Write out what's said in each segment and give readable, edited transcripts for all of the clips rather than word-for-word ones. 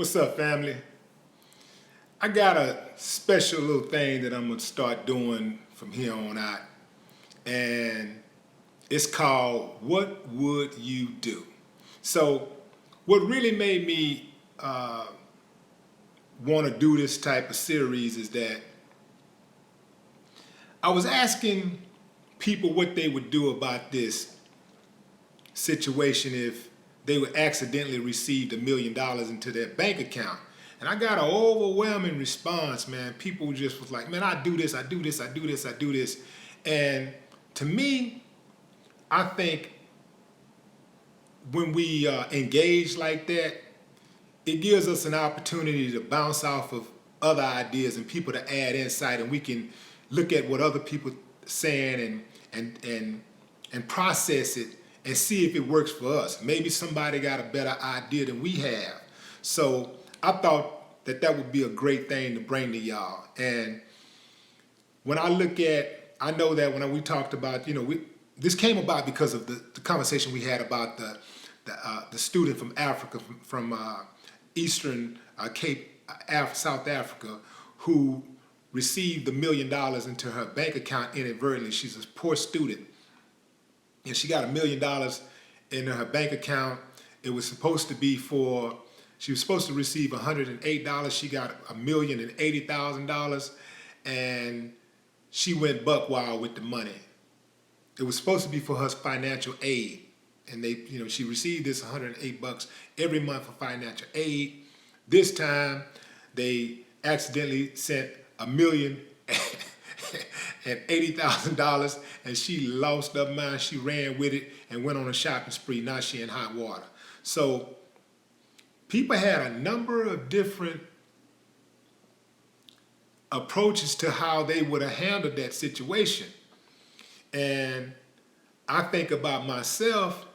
What's up, family? I got a special little thing that I'm gonna start doing from here on out, and it's called What Would You Do? So, what really made me want to do this type of series is that I was asking people what they would do about this situation if they would accidentally receive $1 million into their bank account. And I got an overwhelming response, man. People just was like, man, I do this, I do this, I do this, I do this. And to me, I think when we engage like that, it gives us an opportunity to bounce off of other ideas and people to add insight, and we can look at what other people are saying and process it and see if it works for us. Maybe somebody got a better idea than we have. So I thought that that would be a great thing to bring to y'all. And when I look at, I know that when we talked about, this came about because of the conversation we had about the student from Africa, from Eastern Cape, South Africa, who received $1 million into her bank account inadvertently. She's a poor student, and she got $1 million in her bank account. It was supposed to be for, she was supposed to receive $108. She got $1,080,000, and she went buck wild with the money. It was supposed to be for her financial aid, and she received this $108 every month for financial aid. This time, they accidentally sent $1,080,000, and she lost her mind. She ran with it and went on a shopping spree. Now she in hot water. So people had a number of different approaches to how they would have handled that situation. And I think about myself,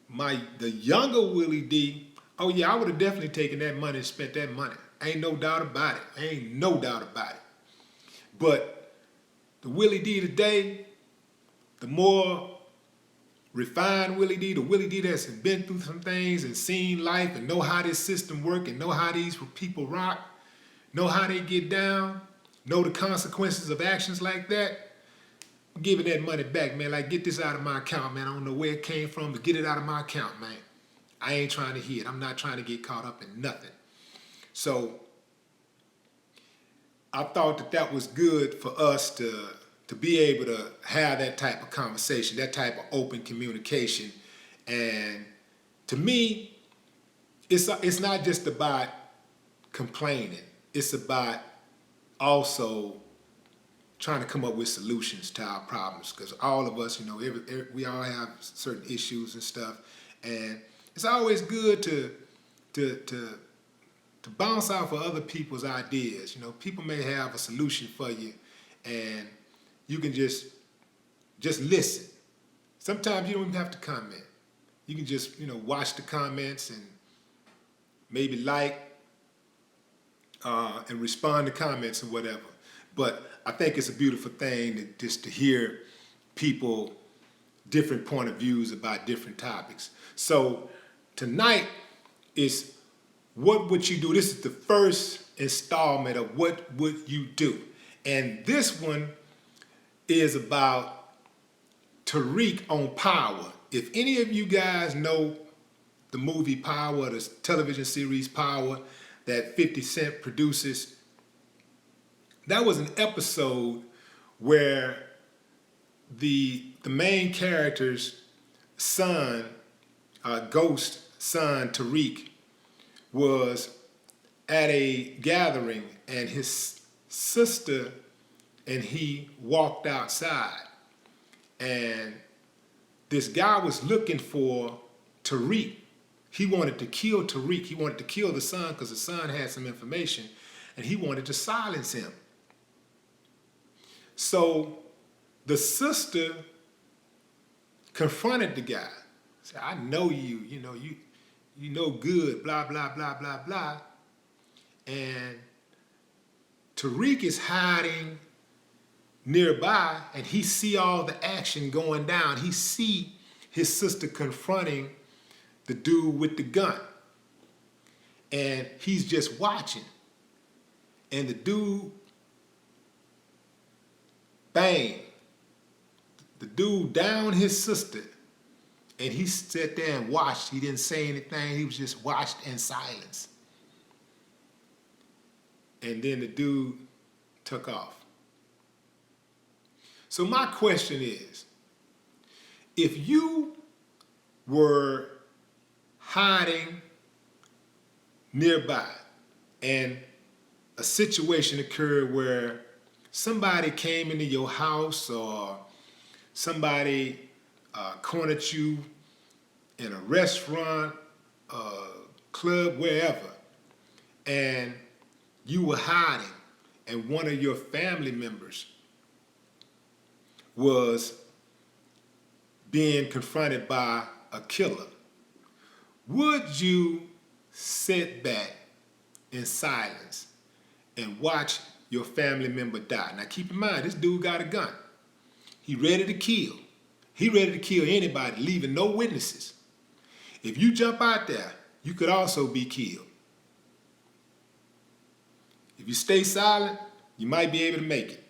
the younger Willie D, oh yeah, I would have definitely taken that money and spent that money. Ain't no doubt about it. Ain't no doubt about it. But the Willie D today, the more refined Willie D, the Willie D that's been through some things and seen life and know how this system work and know how these people rock, know how they get down, know the consequences of actions like that, I'm giving that money back, man. Like, get this out of my account, man. I don't know where it came from, but get it out of my account, man. I ain't trying to hear it. I'm not trying to get caught up in nothing. So I thought that that was good for us to be able to have that type of conversation, that type of open communication. And to me, it's not just about complaining. It's about also trying to come up with solutions to our problems, because all of us, we all have certain issues and stuff, and it's always good to bounce off of other people's ideas. People may have a solution for you, and you can just listen. Sometimes you don't even have to comment. You can just watch the comments and maybe and respond to comments and whatever. But I think it's a beautiful thing to hear people different point of views about different topics. So tonight is What Would You Do? This is the first installment of What Would You Do? And this one is about Tariq on Power. If any of you guys know the movie Power, the television series Power that 50 Cent produces, that was an episode where the main character's son, Ghost son Tariq, was at a gathering, and his sister and he walked outside, and this guy was looking for Tariq. He wanted to kill Tariq. He wanted to kill the son because the son had some information, and he wanted to silence him. So the sister confronted the guy. Said, I know you, you know good, blah, blah, blah, blah, blah. And Tariq is hiding nearby, and he see all the action going down. He see his sister confronting the dude with the gun. and he's just watching. And the dude, bang, the dude downed his sister, and he sat there and watched. He didn't say anything. He was just watched in silence. And then the dude took off. So my question is, if you were hiding nearby and a situation occurred where somebody came into your house or somebody cornered you in a restaurant, club, wherever, and you were hiding, and one of your family members was being confronted by a killer, would you sit back in silence and watch your family member die? Now keep in mind, this dude got a gun. He ready to kill. He ready to kill anybody, leaving no witnesses. If you jump out there, you could also be killed. If you stay silent, you might be able to make it.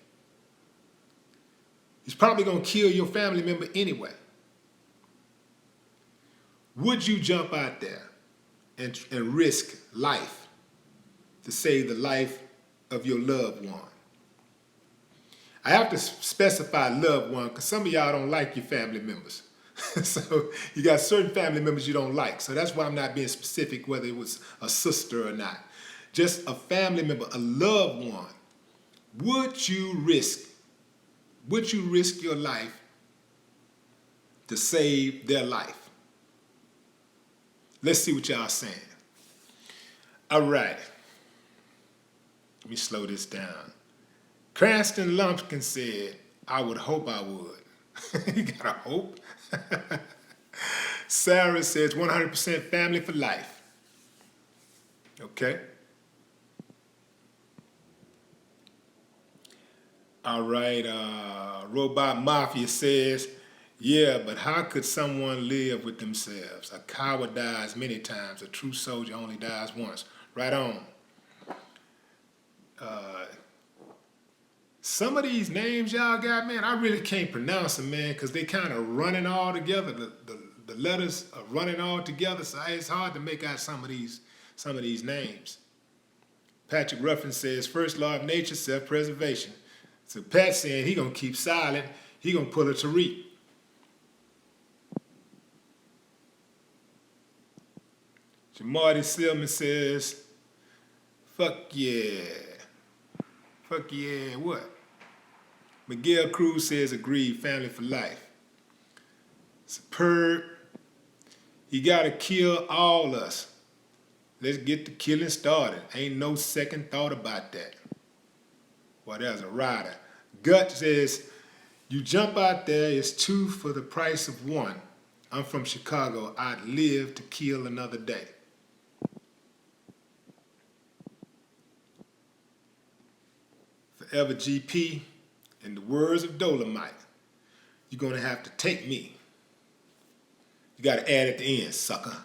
He's probably going to kill your family member anyway. Would you jump out there and risk life to save the life of your loved one? I have to specify loved one because some of y'all don't like your family members. So you got certain family members you don't like. So that's why I'm not being specific whether it was a sister or not. Just a family member, a loved one. Would you risk your life to save their life? Let's see what y'all saying. All right. Let me slow this down. Cranston Lumpkin said, I would hope I would. You gotta hope. Sarah says 100% family for life. Okay. All right. Robot Mafia says, yeah, but how could someone live with themselves? A coward dies many times. A true soldier only dies once. Right on. Some of these names y'all got, man, I really can't pronounce them, man, because they kind of running all together. The letters are running all together, so it's hard to make out some of these names. Patrick Ruffin says, first law of nature, self-preservation. So Pat saying he gonna keep silent, he gonna pull a Tariq. Jamarty Silman says, fuck yeah. Fuck yeah, what? Miguel Cruz says, agreed, family for life. Superb. He gotta kill all us. Let's get the killing started. Ain't no second thought about that. Well, there's a rider. Gut says, you jump out there, it's 2 for the price of 1. I'm from Chicago. I'd live to kill another day. Forever GP, in the words of Dolomite, you're going to have to take me. You got to add at the end, sucker.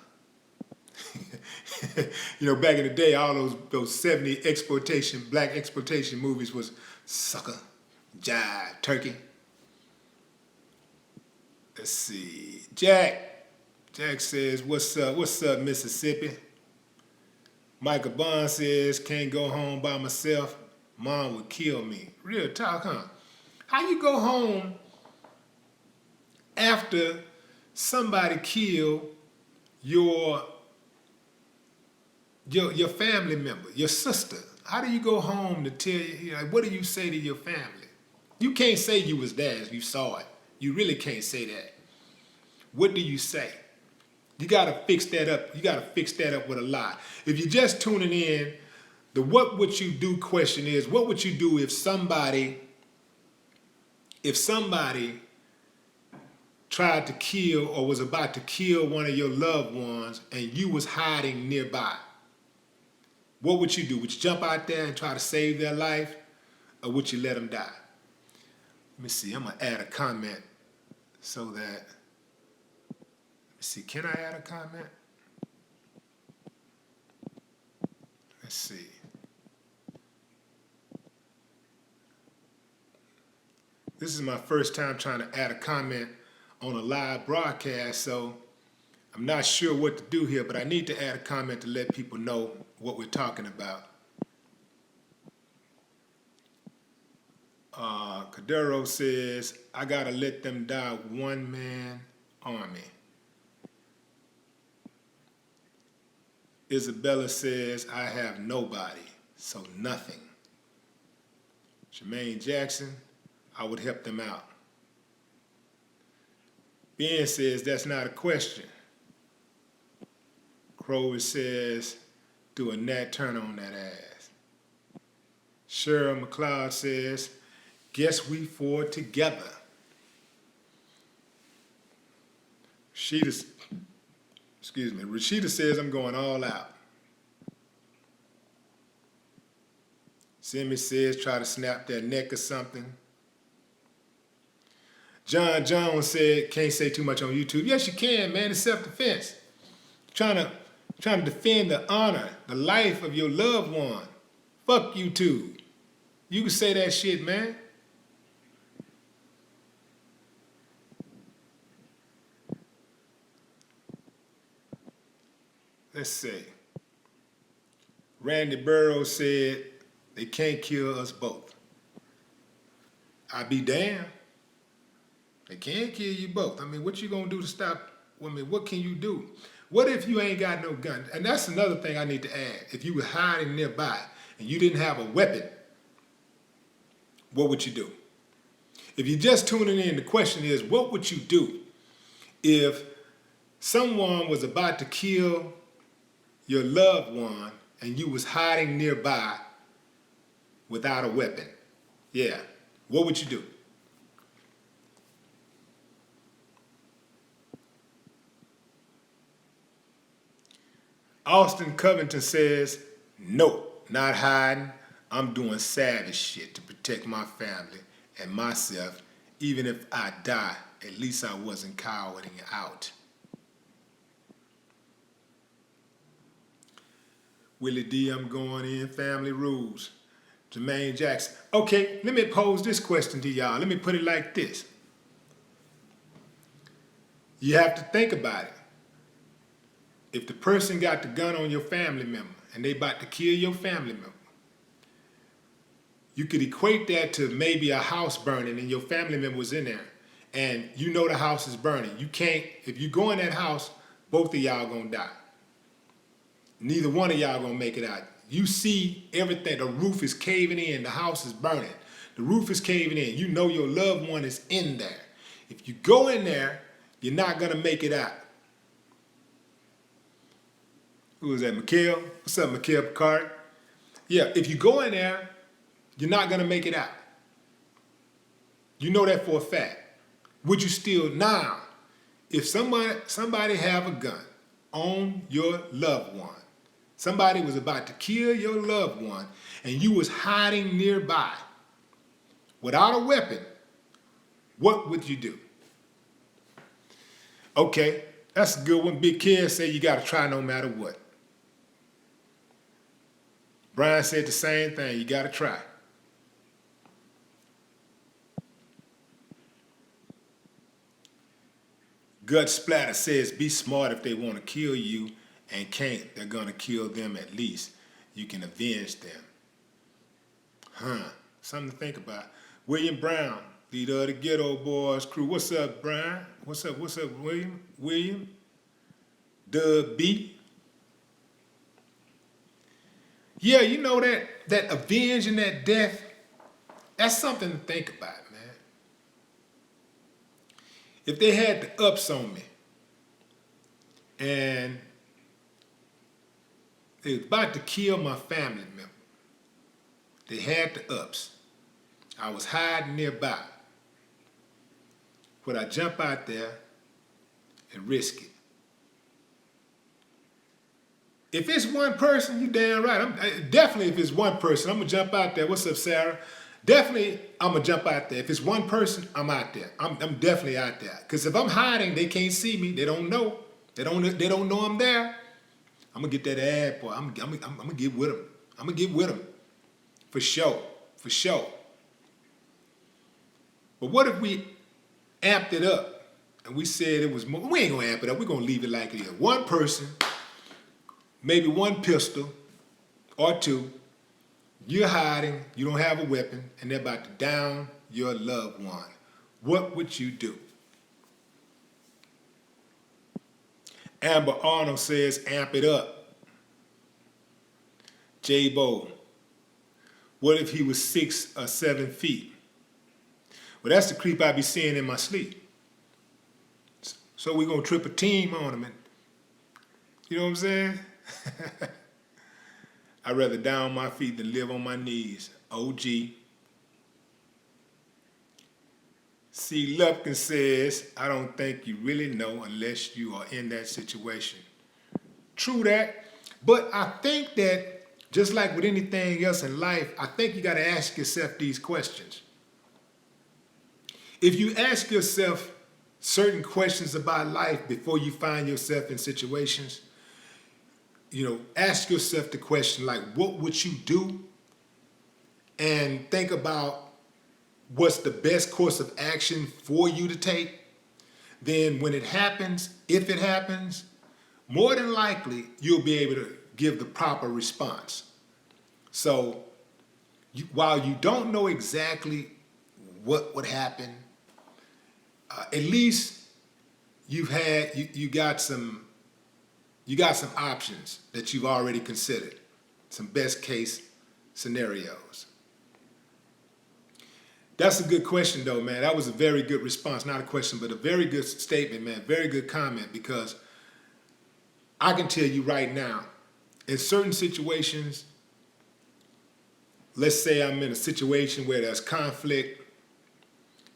You know, back in the day, all those 70 black exploitation movies was sucker, jive, turkey. Let's see. Jack says, what's up, Mississippi? Michael Bond says, can't go home by myself. Mom would kill me. Real talk, huh? How you go home after somebody killed your family member, your sister? How do you go home to tell you, what do you say to your family? You can't say you was there if you saw it. You really can't say that. What do you say? You got to fix that up. You got to fix that up with a lie. If you're just tuning in, the what would you do question is, what would you do if somebody tried to kill or was about to kill one of your loved ones and you was hiding nearby? What would you do? Would you jump out there and try to save their life, or would you let them die? Let me see. I'm going to add a comment so that, let me see. Can I add a comment? Let's see. This is my first time trying to add a comment on a live broadcast, so I'm not sure what to do here, but I need to add a comment to let people know what we're talking about. Cadero says, I gotta let them die one-man army. Isabella says, I have nobody, so nothing. Jermaine Jackson, I would help them out. Ben says, that's not a question. Crowe says, do a Nat Turner on that ass. Cheryl McLeod says, guess we four together. Rashida says, I'm going all out. Simi says, try to snap that neck or something. John Jones said, can't say too much on YouTube. Yes, you can, man. It's self-defense. Trying to defend the honor, the life of your loved one. Fuck YouTube. You can say that shit, man. Let's see. Randy Burroughs said, they can't kill us both. I be damned. They can't kill you both. I mean, what you gonna do to stop? I mean, what can you do? What if you ain't got no gun? And that's another thing I need to add. If you were hiding nearby and you didn't have a weapon, what would you do? If you're just tuning in, the question is, what would you do if someone was about to kill your loved one and you was hiding nearby without a weapon? Yeah, what would you do? Austin Covington says, no, not hiding. I'm doing savage shit to protect my family and myself. Even if I die, at least I wasn't cowarding out. Willie D, I'm going in, family rules. Jermaine Jackson. Okay, let me pose this question to y'all. Let me put it like this. You have to think about it. If the person got the gun on your family member and they about to kill your family member, you could equate that to maybe a house burning and your family member was in there and you know the house is burning. You can't, if you go in that house, both of y'all gonna die. Neither one of y'all gonna make it out. You see everything, the roof is caving in, the house is burning. The roof is caving in, you know your loved one is in there. If you go in there, you're not gonna make it out. Who is that, Mikhail? What's up, Mikhail Picard? Yeah, if you go in there, you're not gonna make it out. You know that for a fact. Would you still, now, if somebody have a gun on your loved one, somebody was about to kill your loved one, and you was hiding nearby without a weapon, what would you do? Okay, that's a good one. Big Kid said you gotta try no matter what. Brian said the same thing, you gotta try. Gut Splatter says, be smart if they want to kill you and can't, they're gonna kill them at least. You can avenge them. Something to think about. William Brown, leader of the Ghetto Boys crew. What's up, Brian? What's up, William? William? Dub B? Yeah, you know that avenging that death, that's something to think about, man. If they had the ups on me and they was about to kill my family member, they had the ups. I was hiding nearby. Would I jump out there and risk it? If it's one person, you damn right. Definitely if it's one person, I'm gonna jump out there. What's up, Sarah? Definitely, I'm gonna jump out there. If it's one person, I'm out there. I'm definitely out there. Because if I'm hiding, they can't see me. They don't know. They don't know I'm there. I'm gonna get that ad, boy. I'm gonna get with them. I'm gonna get with them. For sure. For sure. But what if we amped it up and we said it was more? We ain't gonna amp it up. We're gonna leave it like it is. One person, maybe one pistol or two. You're hiding, you don't have a weapon, and they're about to down your loved one. What would you do? Amber Arnold says, amp it up. J-Bo, what if he was 6 or 7 feet? Well, that's the creep I be seeing in my sleep. So we're gonna trip a team on him, and you know what I'm saying? I'd rather down my feet than live on my knees. OG. C. Lupkin says, I don't think you really know unless you are in that situation. True that, but I think that just like with anything else in life, I think you got to ask yourself these questions. If you ask yourself certain questions about life before you find yourself in situations, ask yourself the question like, what would you do? And think about what's the best course of action for you to take. Then when it happens, if it happens, more than likely, you'll be able to give the proper response. So while you don't know exactly what would happen, at least you got some options that you've already considered, some best case scenarios. That's a good question though, man. That was a very good response. Not a question, but a very good statement, man. Very good comment, because I can tell you right now, in certain situations, let's say I'm in a situation where there's conflict.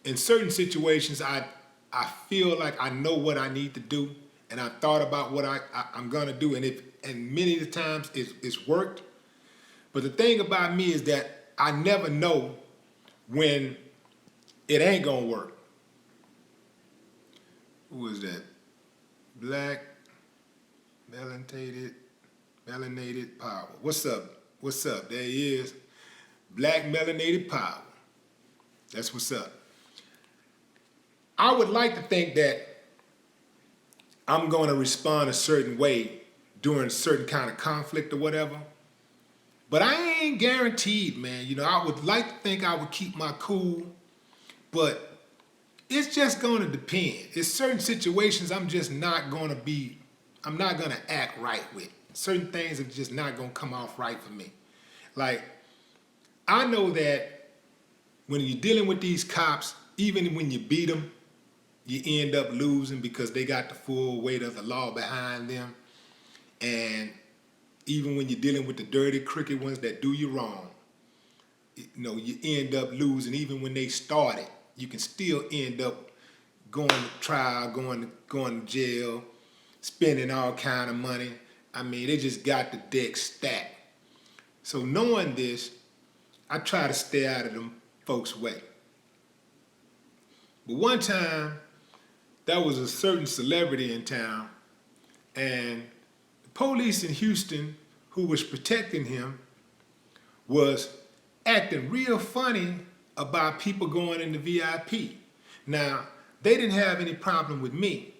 In certain situations, I feel like I know what I need to do, and I thought about what I'm gonna do, and many of the times it's worked. But the thing about me is that I never know when it ain't gonna work. Who is that? Black melanated power. What's up? What's up? There he is. Black melanated power. That's what's up. I would like to think that I'm going to respond a certain way during a certain kind of conflict or whatever. But I ain't guaranteed, man. I would like to think I would keep my cool, but it's just going to depend. It's certain situations I'm not going to act right with. Certain things are just not going to come off right for me. Like, I know that when you're dealing with these cops, even when you beat them, you end up losing because they got the full weight of the law behind them. And even when you're dealing with the dirty, crooked ones that do you wrong, you end up losing. Even when they started, you can still end up going to trial, going to jail, spending all kind of money. I mean, they just got the deck stacked. So knowing this, I try to stay out of them folks' way. But one time, there was a certain celebrity in town, and the police in Houston who was protecting him was acting real funny about people going into VIP. Now, they didn't have any problem with me,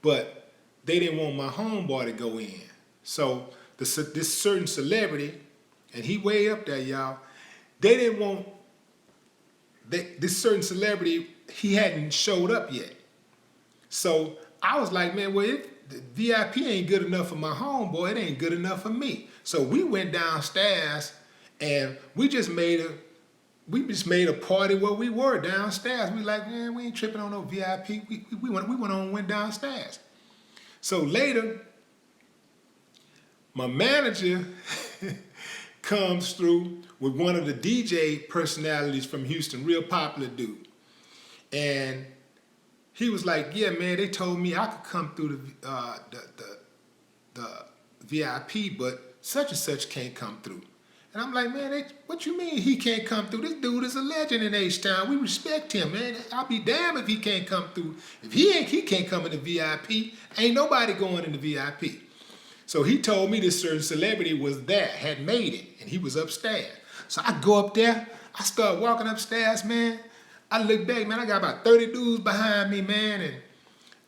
but they didn't want my homeboy to go in. So this certain celebrity, and he way up there, y'all, they didn't want, this certain celebrity, he hadn't showed up yet. So I was like, man, well, if the VIP ain't good enough for my homeboy, it ain't good enough for me. So we went downstairs and we just made a party where we were downstairs. We like, man, we ain't tripping on no VIP. We went downstairs. So later, my manager comes through with one of the DJ personalities from Houston, real popular dude. And he was like, yeah, man, they told me I could come through the VIP, but such and such can't come through. And I'm like, man, what you mean he can't come through? This dude is a legend in H-Town. We respect him, man. I'll be damned if he can't come through. If he can't come in the VIP, ain't nobody going in the VIP. So he told me this certain celebrity was there, had made it, and he was upstairs. So I go up there, I start walking upstairs, man. I look back, man, I got about 30 dudes behind me, man, and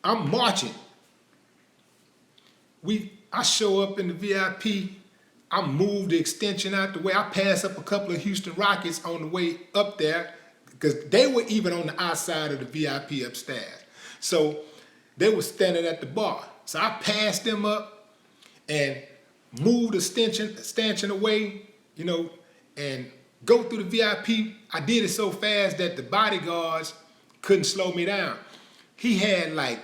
I'm marching. I show up in the VIP, I move the extension out the way. I pass up a couple of Houston Rockets on the way up there, because they were even on the outside of the VIP upstairs. So they were standing at the bar. So I passed them up and moved the stanchion away, you know, and go through the VIP. I did it so fast that the bodyguards couldn't slow me down. He had like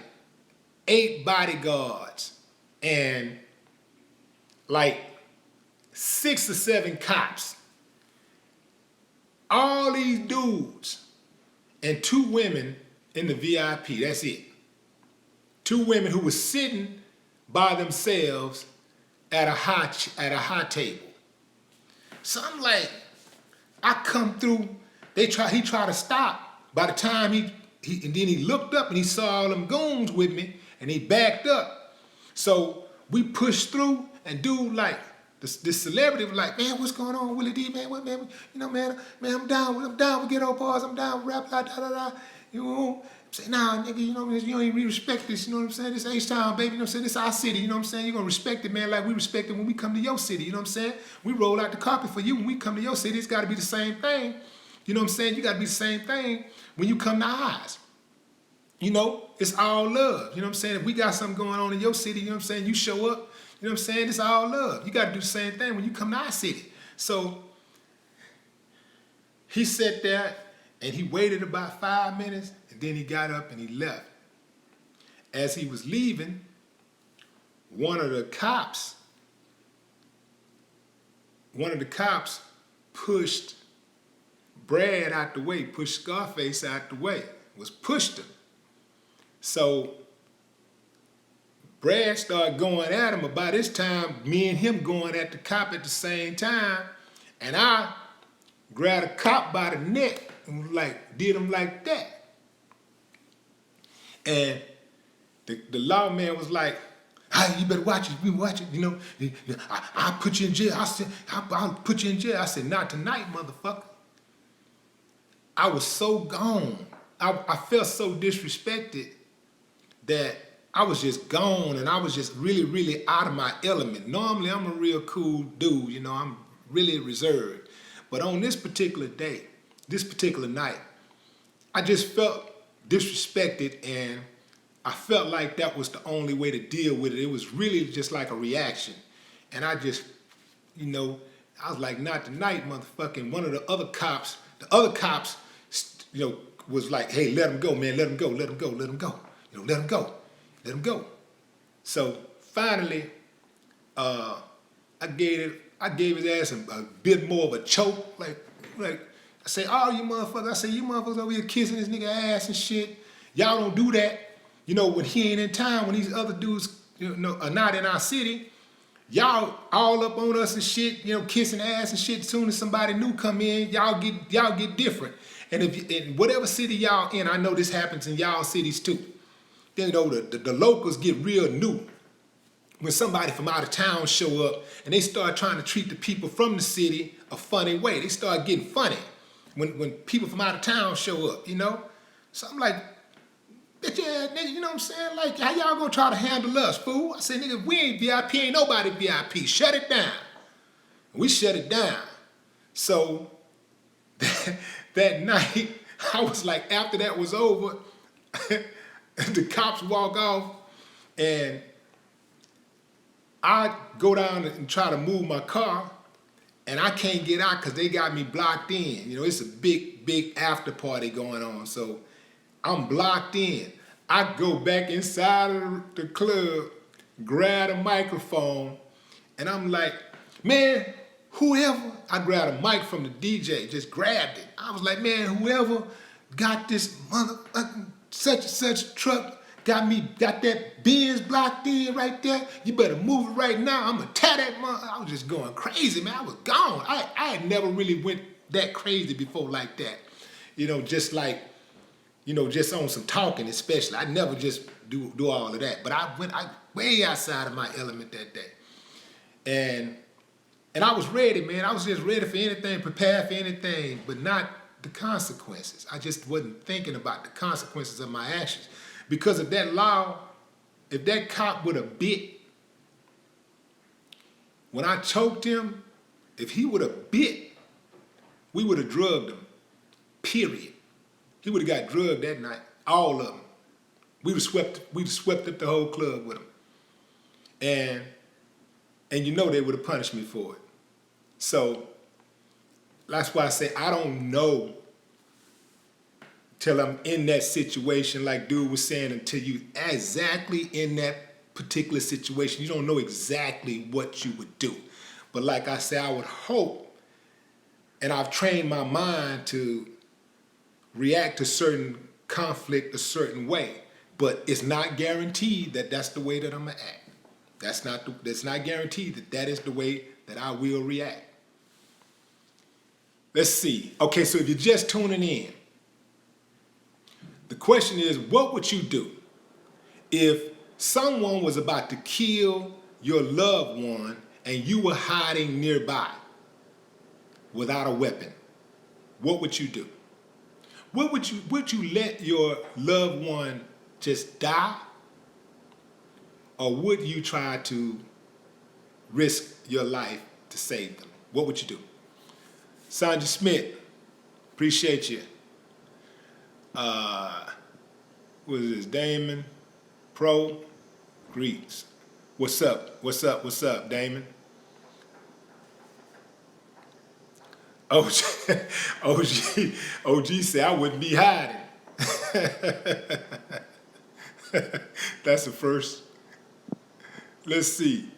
8 bodyguards and like 6 or 7 cops. All these dudes and 2 women in the VIP, that's it. 2 women who were sitting by themselves at a high table. So I'm like, I come through, he tried to stop. By the time and then he looked up and he saw all them goons with me and he backed up. So we pushed through, and dude, like, this celebrity was like, man, what's going on, Willie D, man? What, man? You know, man, I'm down with Ghetto Boys, I'm down with rap, da. You know, I'm saying, nah, nigga, you know, you don't even respect this, you know what I'm saying? This H-Town, baby, you know what I'm saying? This our city, you know what I'm saying? You're gonna respect it, man, like we respect it when we come to your city, you know what I'm saying? We roll out the carpet for you when we come to your city. It's gotta be the same thing. You know what I'm saying? You gotta be the same thing when you come to ours. You know, it's all love. You know what I'm saying? If we got something going on in your city, you know what I'm saying? You show up, you know what I'm saying? It's all love. You got to do the same thing when you come to our city. So he sat there and he waited about 5 minutes, and then he got up and he left. As he was leaving, one of the cops pushed Brad out the way, pushed Scarface out the way, pushed him. So Brad started going at him. About this time, me and him going at the cop at the same time, and I grabbed a cop by the neck and did him like that. And the lawman was like, "Hey, you better watch it. You watch it. You know, I'll put you in jail." I said, "I'll put you in jail." I said, "Not tonight, motherfucker." I was so gone. I felt so disrespected that I was just gone, and I was just really, really out of my element. Normally, I'm a real cool dude, you know, I'm really reserved. But on this particular day, this particular night, I just felt disrespected, and I felt like that was the only way to deal with it. It was really just like a reaction. And I just, you know, I was like, "Not tonight, motherfucker." And one of the other cops, you know, was like, "Hey, let him go, man, let him go, let him go, let him go. You know, let him go. Let him go." So finally, I gave his ass a bit more of a choke. Like I say, "Oh, you motherfuckers," I say, "You motherfuckers over here kissing this nigga ass and shit. Y'all don't do that. You know, when he ain't in town, when these other dudes, you know, are not in our city, y'all all up on us and shit, you know, kissing ass and shit. As soon as somebody new come in, y'all get different. And if in whatever city y'all in, I know this happens in y'all cities too. Then, you know, the locals get real new. When somebody from out of town show up and they start trying to treat the people from the city a funny way, they start getting funny when people from out of town show up, you know? So I'm like, "Bitch ass nigga, you know what I'm saying? Like, how y'all gonna try to handle us, fool?" I said, "Nigga, if we ain't VIP, ain't nobody VIP. Shut it down." We shut it down. So that night, I was like, after that was over, the cops walk off, and I go down and try to move my car, and I can't get out because they got me blocked in. You know, it's a big after party going on, so I'm blocked in. I go back inside of the club, grab a microphone, and I'm like, "Man, whoever," I grabbed a mic from the DJ, just grabbed it. I was like, "Man, whoever got this motherfucking such and such truck, got that Benz blocked in right there, you better move it right now. I'm gonna tie that mother." I was just going crazy, man. I was gone. I had never really went that crazy before like that. You know, just like, you know, just on some talking especially. I never just do all of that. But I way outside of my element that day. And and I was ready, man. I was just ready for anything, prepared for anything, but not the consequences. I just wasn't thinking about the consequences of my actions. Because if that law, if that cop would have bit, when I choked him, if he would have bit, we would have drugged him. Period. He would have got drugged that night. All of them. We'd have swept up the whole club with him. And you know they would have punished me for it. So that's why I say I don't know till I'm in that situation, like dude was saying, until you exactly in that particular situation. You don't know exactly what you would do. But like I say, I would hope, and I've trained my mind to react to certain conflict a certain way. But it's not guaranteed that that's the way that I'm gonna act. That's not guaranteed that that is the way that I will react. Let's see. Okay, so if you're just tuning in, the question is, what would you do if someone was about to kill your loved one and you were hiding nearby without a weapon? What would you do? Would you let your loved one just die? Or would you try to risk your life to save them? What would you do? Sandra Smith, appreciate you. What is this? Damon Pro, greets. What's up? What's up? What's up, Damon? OG said I wouldn't be hiding. That's the first. Let's see.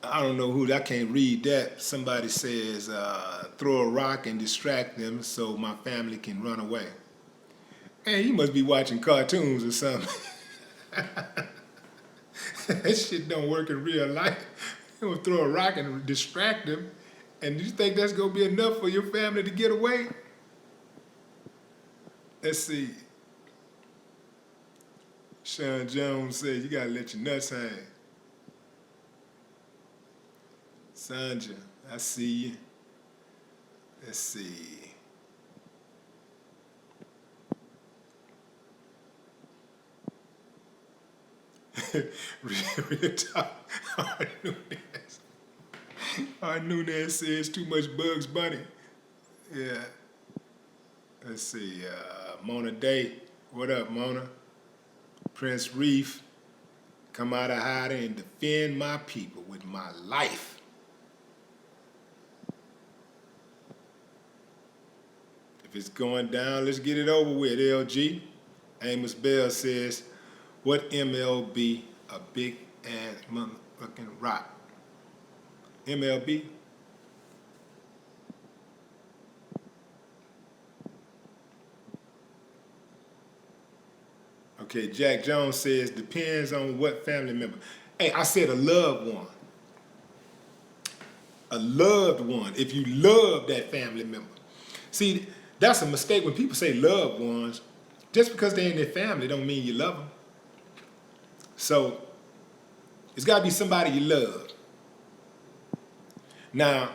I don't know who, I can't read that. Somebody says, throw a rock and distract them so my family can run away. Man, you must be watching cartoons or something. That shit don't work in real life. You gonna throw a rock and distract them, and you think that's gonna be enough for your family to get away? Let's see. Sean Jones says, you gotta let your nuts hang. Sandra, I see you. Let's see. Real talk. Our Nunez says too much Bugs Bunny. Yeah. Let's see. Mona Day. What up, Mona? Prince Reef. Come out of hiding and defend my people with my life. If it's going down, let's get it over with, LG. Amos Bell says, what MLB? A big ass motherfucking rock. MLB? Okay, Jack Jones says, depends on what family member. Hey, I said a loved one. A loved one, if you love that family member. See, that's a mistake when people say loved ones. Just because they're in their family don't mean you love them. So, it's got to be somebody you love. Now,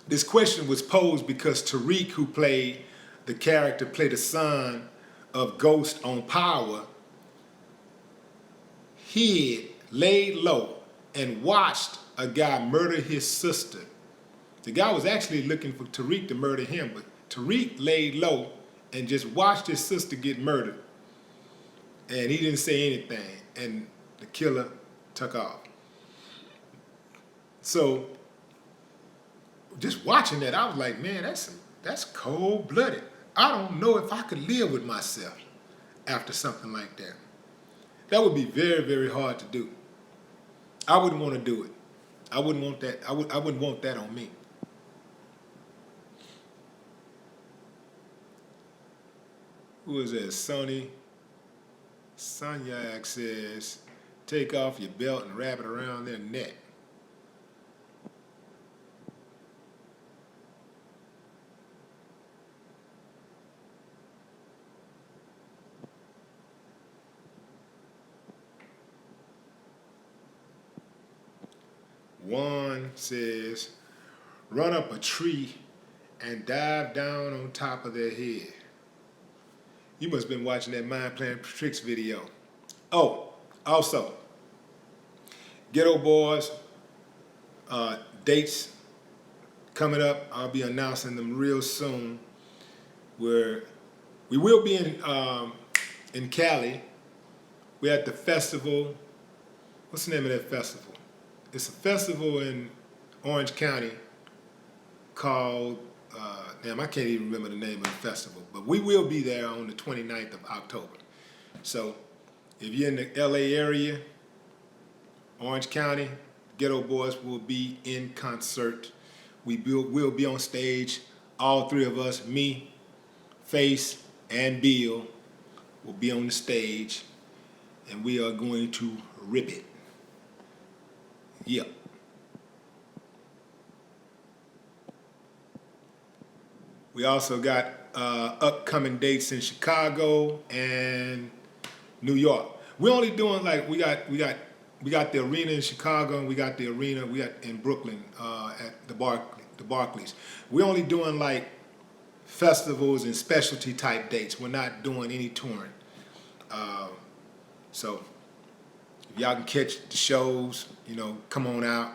this question was posed because Tariq, who played the son of Ghost on Power, hid, laid low, and watched a guy murder his sister. The guy was actually looking for Tariq to murder him, but Tariq laid low and just watched his sister get murdered. And he didn't say anything, and the killer took off. So, just watching that, I was like, man, that's cold-blooded. I don't know if I could live with myself after something like that. That would be very, very hard to do. I wouldn't want to do it. I wouldn't want that. I wouldn't want that on me. Who is that? Sonyak says, take off your belt and wrap it around their neck. One says, run up a tree and dive down on top of their head. You must have been watching that Mind Playing Tricks video. Oh, also, Ghetto Boys, dates coming up. I'll be announcing them real soon. Where we will be in Cali. We're at the festival. What's the name of that festival? It's a festival in Orange County called, I can't even remember the name of the festival, but we will be there on the 29th of October. So if you're in the LA area, Orange County, Ghetto Boys will be in concert. We'll be on stage, all three of us, me, Face, and Bill will be on the stage, and we are going to rip it. Yep. We also got upcoming dates in Chicago and New York. We're only doing we got the arena in Chicago, and we got the arena in Brooklyn at the Barclays. We're only doing like festivals and specialty type dates. We're not doing any touring. So if y'all can catch the shows, come on out,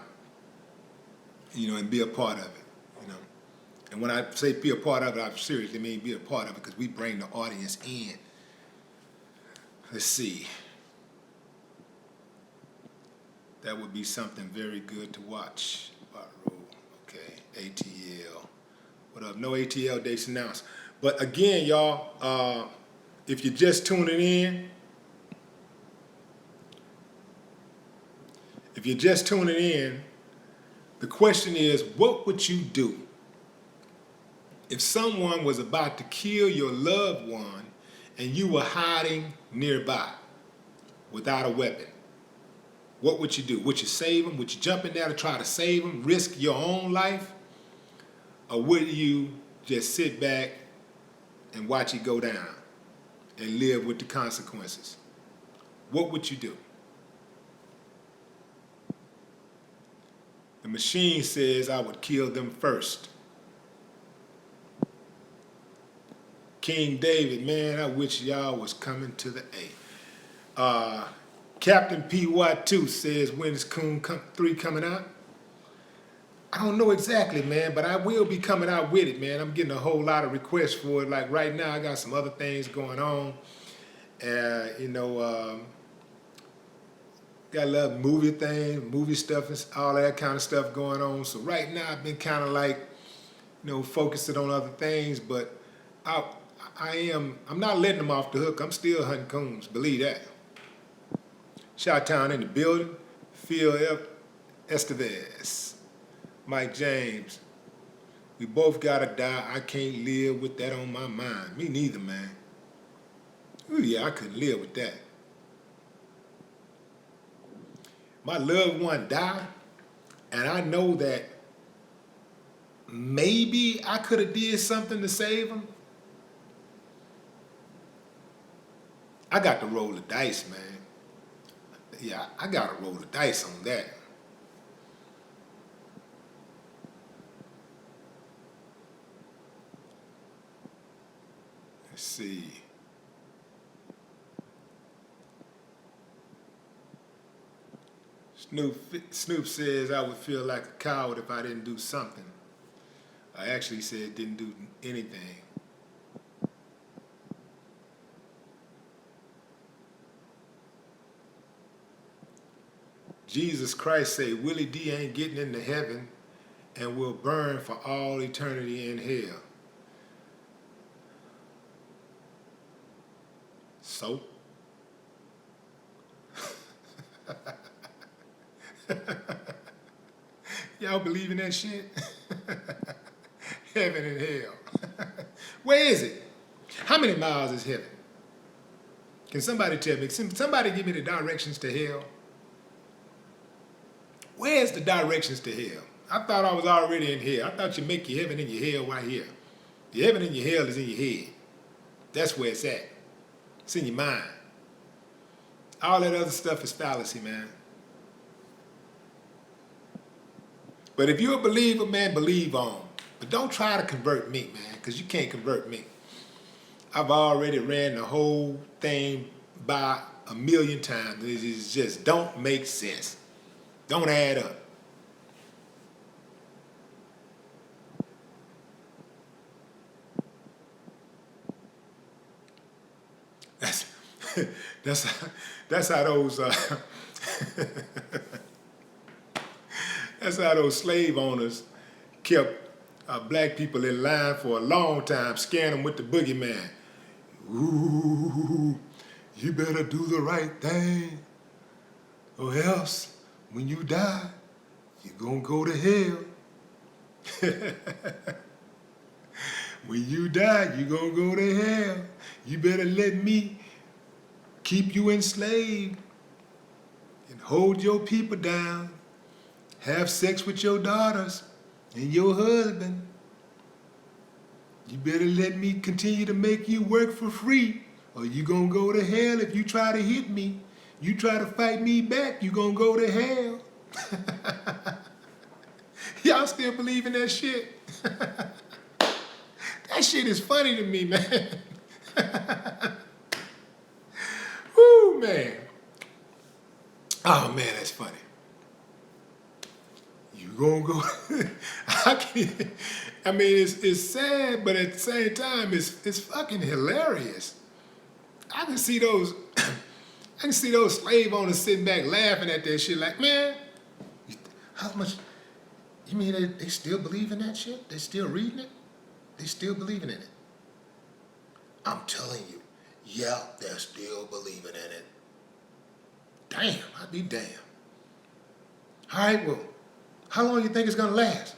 and be a part of it. And when I say be a part of it, I seriously mean be a part of it, because we bring the audience in. Let's see. That would be something very good to watch. Okay, ATL. What up? No ATL dates announced. But again, y'all, if you're just tuning in, the question is, what would you do if someone was about to kill your loved one and you were hiding nearby without a weapon? What would you do? Would you save them? Would you jump in there to try to save them, risk your own life? Or would you just sit back and watch it go down and live with the consequences? What would you do? The machine says I would kill them first. King David, man, I wish y'all was coming to the A. Captain PY2 says, when is Coon 3 coming out? I don't know exactly, man, but I will be coming out with it, man. I'm getting a whole lot of requests for it. Like right now, I got some other things going on. Got a lot of movie stuff, and all that kind of stuff going on. So right now, I've been kind of focusing on other things, but I'm not letting them off the hook. I'm still hunting coons, believe that. Chi-Town in the building. Phil F. Estevez. Mike James. We both gotta die. I can't live with that on my mind. Me neither, man. Ooh, yeah, I couldn't live with that. My loved one died, and I know that maybe I could have did something to save him. I got to roll the dice, man. Yeah, I got to roll the dice on that. Let's see. Snoop says I would feel like a coward if I didn't do something. I actually said didn't do anything. Jesus Christ say Willie D ain't getting into heaven and will burn for all eternity in hell. So? Y'all believe in that shit? Heaven and hell. Where is it? How many miles is heaven? Can somebody tell me? Somebody give me the directions to hell. Where's the directions to hell? I thought I was already in hell. I thought you make your heaven and your hell right here. Your heaven and your hell is in your head. That's where it's at. It's in your mind. All that other stuff is fallacy, man. But if you're a believer, man, believe on. But don't try to convert me, man, because you can't convert me. I've already ran the whole thing by 1,000,000 times. It just don't make sense. Don't add up. That's that's that's how those that's how those slave owners kept black people in line for a long time, scaring them with the boogeyman. Ooh, you better do the right thing, or else when you die, you're gonna go to hell. When you die, you're gonna go to hell. You better let me keep you enslaved and hold your people down. Have sex with your daughters and your husband. You better let me continue to make you work for free, or you gonna go to hell if you try to hit me. You try to fight me back, you gonna go to hell. Y'all still believe in that shit? That shit is funny to me, man. Woo, man. Oh, man, that's funny. You gonna go? I mean, it's sad, but at the same time, it's fucking hilarious. I can see those slave owners sitting back laughing at that shit like, man, how much, you mean they still believe in that shit? They still reading it? They still believing in it? I'm telling you, yeah, they're still believing in it. Damn, I'd be damned. All right, well, how long you think it's gonna last?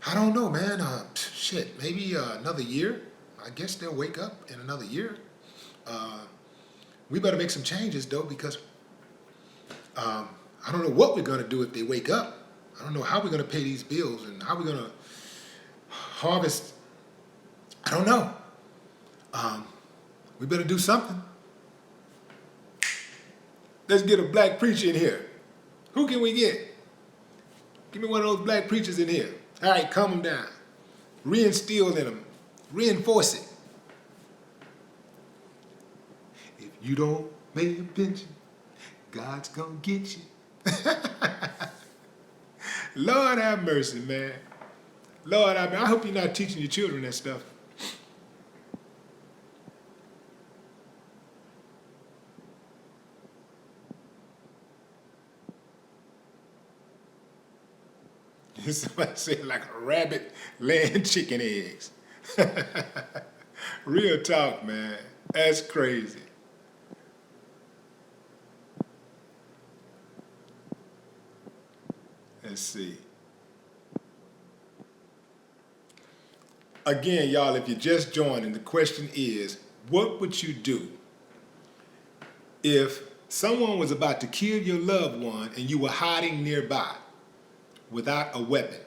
I don't know, man. Shit, maybe another year. I guess they'll wake up in another year. We better make some changes, though, because I don't know what we're gonna do if they wake up. I don't know how we're gonna pay these bills and how we're gonna harvest. I don't know. We better do something. Let's get a black preacher in here. Who can we get? Give me one of those black preachers in here. All right, calm them down. Reinstill in them. Reinforce it. If you don't pay attention, God's gonna get you. Lord have mercy, man. Lord, I hope you're not teaching your children that stuff. Somebody said like a rabbit laying chicken eggs. Real talk, man. That's crazy. Let's see. Again, y'all, if you're just joining, the question is, what would you do if someone was about to kill your loved one and you were hiding nearby without a weapon?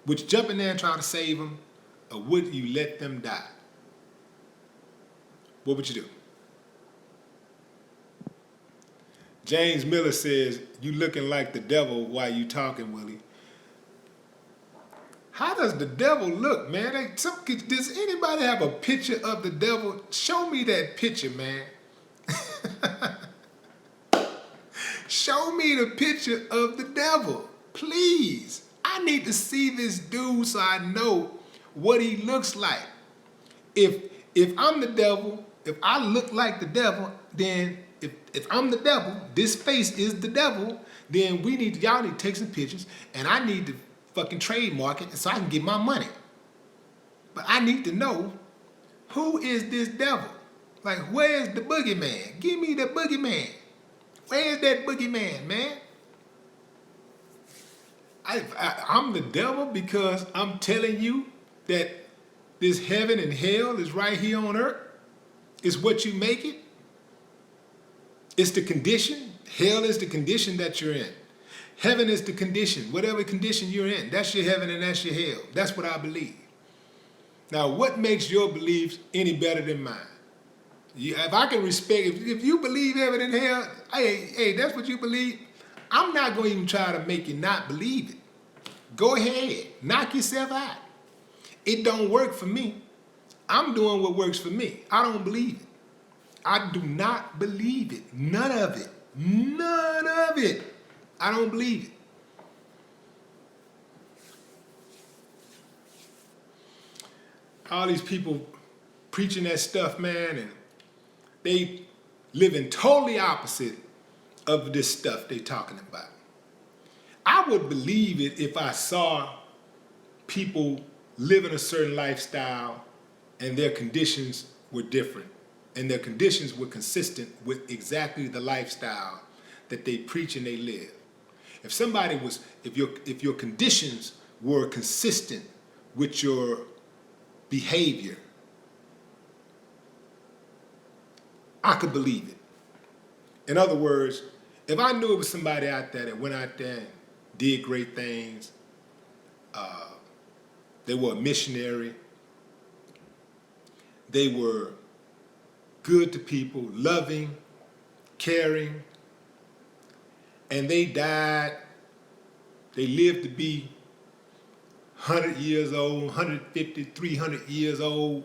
Would you jump in there and try to save them, or would you let them die? What would you do? James Miller says, you looking like the devil while you talking, Willie. How does the devil look, man? Does anybody have a picture of the devil? Show me that picture, man. Show me the picture of the devil, please. I need to see this dude so I know what he looks like. If I'm the devil, if I look like the devil, then if I'm the devil, this face is the devil, then y'all need to take some pictures, and I need to fucking trademark it so I can get my money. But I need to know, who is this devil? Like, where's the boogeyman? Give me the boogeyman. Where's that boogeyman, man? I'm the devil because I'm telling you that this heaven and hell is right here on earth. It's what you make it. It's the condition. Hell is the condition that you're in. Heaven is the condition. Whatever condition you're in, that's your heaven and that's your hell. That's what I believe. Now, what makes your beliefs any better than mine? If I can respect, if you believe heaven and hell, hey, that's what you believe. I'm not going to even try to make you not believe it. Go ahead, knock yourself out. It don't work for me. I'm doing what works for me. I don't believe it. I do not believe it. None of it. None of it. I don't believe it. All these people preaching that stuff, man, and they living totally opposite of this stuff they talking about. I would believe it if I saw people living a certain lifestyle and their conditions were different and their conditions were consistent with exactly the lifestyle that they preach and they live. If somebody was, if your conditions were consistent with your behavior, I could believe it. In other words, if I knew it was somebody out there that went out there and did great things, they were a missionary, they were good to people, loving, caring, and they died, they lived to be 100 years old, 150, 300 years old,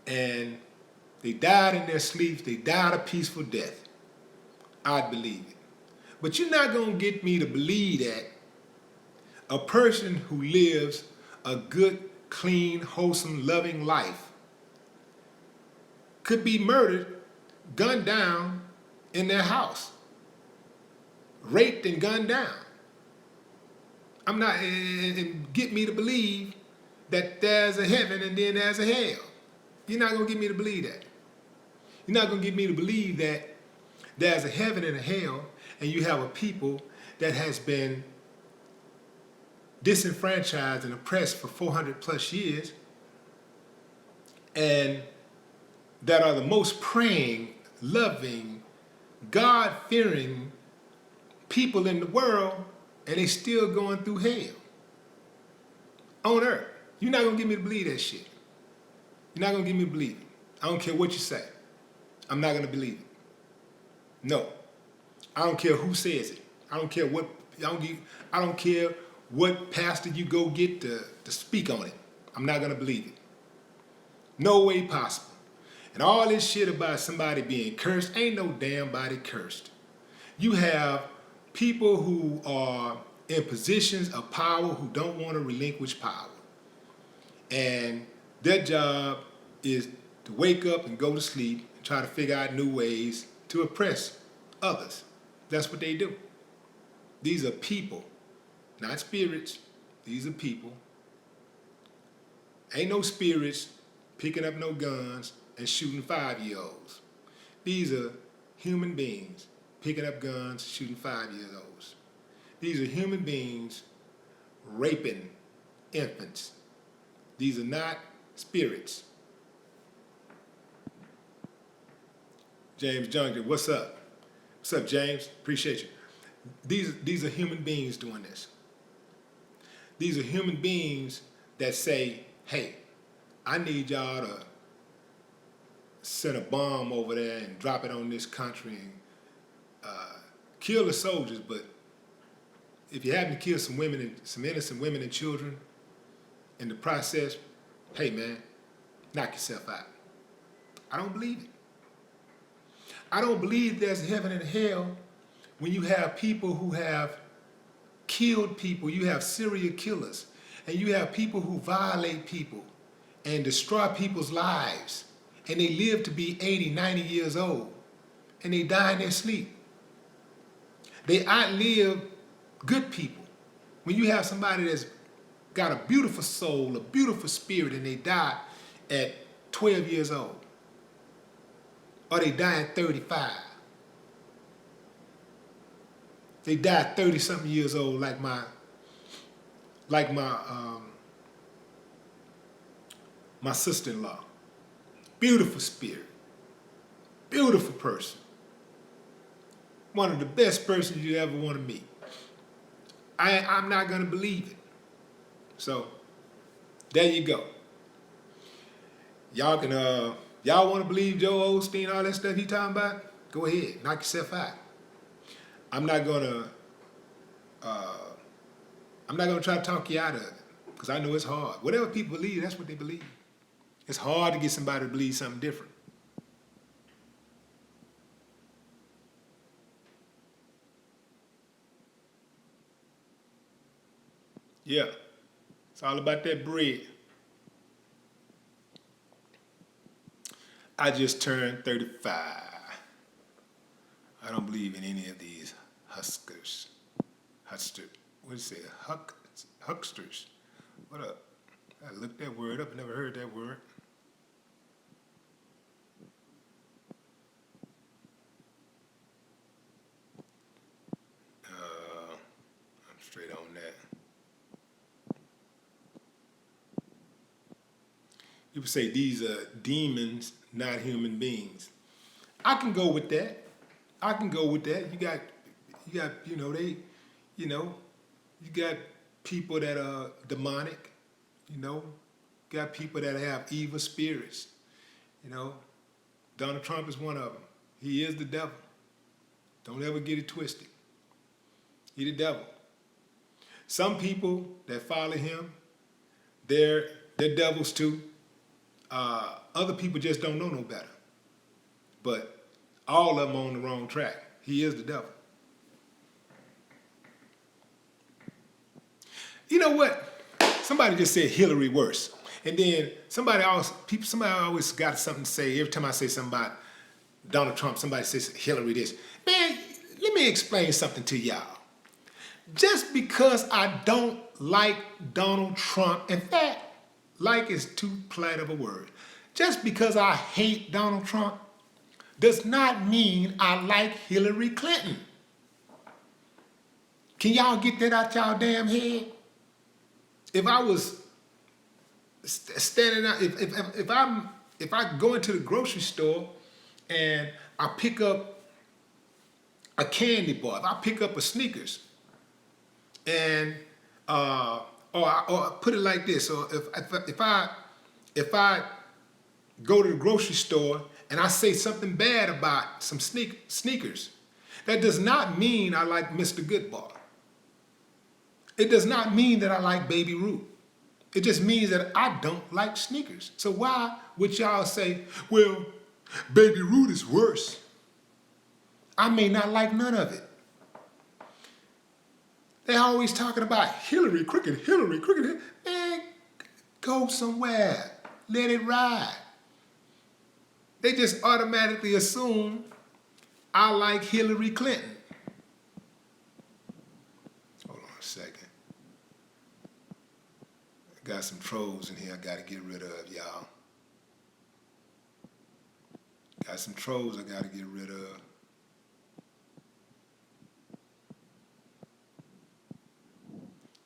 and they died in their sleep, they died a peaceful death, I'd believe it. But you're not going to get me to believe that a person who lives a good, clean, wholesome, loving life could be murdered, gunned down in their house, raped and gunned down. I'm not, and get me to believe that there's a heaven and then there's a hell. You're not going to get me to believe that. You're not going to get me to believe that there's a heaven and a hell and you have a people that has been disenfranchised and oppressed for 400 plus years and that are the most praying, loving, God-fearing people in the world, and they still going through hell on earth. You're not going to get me to believe that shit. You're not going to get me to believe it. I don't care what you say. I'm not going to believe it. No. I don't care who says it. I don't care what, I don't care what pastor you go get to speak on it. I'm not going to believe it. No way possible. And all this shit about somebody being cursed, ain't no damn body cursed. You have people who are in positions of power who don't want to relinquish power. And their job is to wake up and go to sleep and try to figure out new ways to oppress others. That's what they do. These are people, not spirits. These are people. Ain't no spirits picking up no guns and shooting 5-year-olds. These are human beings picking up guns, shooting 5-year-olds. These are human beings raping infants. These are not spirits. James Junker, what's up? What's up, James? Appreciate you. These are human beings doing this. These are human beings that say, hey, I need y'all to send a bomb over there and drop it on this country and kill the soldiers, but if you happen to kill some women and some innocent women and children in the process, hey man, knock yourself out. I don't believe it. I don't believe there's a heaven and a hell when you have people who have killed people, you have serial killers, and you have people who violate people and destroy people's lives, and they live to be 80, 90 years old, and they die in their sleep. They outlive good people. When you have somebody that's got a beautiful soul, a beautiful spirit, and they die at 12 years old, or they die at 35. They die at 30-something years old, like my sister-in-law. Beautiful spirit, beautiful person. One of the best persons you ever want to meet. I'm not going to believe it. So, there you go. Y'all can, y'all want to believe Joe Osteen, all that stuff he talking about? Go ahead, knock yourself out. I'm not going to I'm not gonna try to talk you out of it, because I know it's hard. Whatever people believe, that's what they believe. It's hard to get somebody to believe something different. Yeah, it's all about that bread. I just turned 35. I don't believe in any of these hucksters. What do you say? Hucksters. What up? I looked that word up, never heard that word. I'm straight on that. People say these are demons, not human beings. I can go with that. I can go with that. You got, you got people that are demonic, got people that have evil spirits, Donald Trump is one of them. He is the devil. Don't ever get it twisted. He the devil. Some people that follow him, they're devils too. Other people just don't know no better. But all of them on the wrong track. He is the devil. You know what? Somebody just said Hillary worse. And then somebody always got something to say. Every time I say something about Donald Trump, somebody says Hillary this. Man, let me explain something to y'all. Just because I don't like Donald Trump, in fact, like is too polite of a word. Just because I hate Donald Trump does not mean I like Hillary Clinton. Can y'all get that out y'all damn head? If I was standing out, if I go into the grocery store and I pick up a candy bar, if I pick up a Snickers, and or put it like this, or if I go to the grocery store and I say something bad about some sneakers, that does not mean I like Mr. Goodbar. It does not mean that I like Baby Ruth. It just means that I don't like sneakers. So why would y'all say, well, Baby Ruth is worse? I may not like none of it. They're always talking about Hillary crooked. Man, go somewhere. Let it ride. They just automatically assume I like Hillary Clinton. Hold on a second. I got some trolls in here I gotta get rid of, y'all. Got some trolls I gotta get rid of.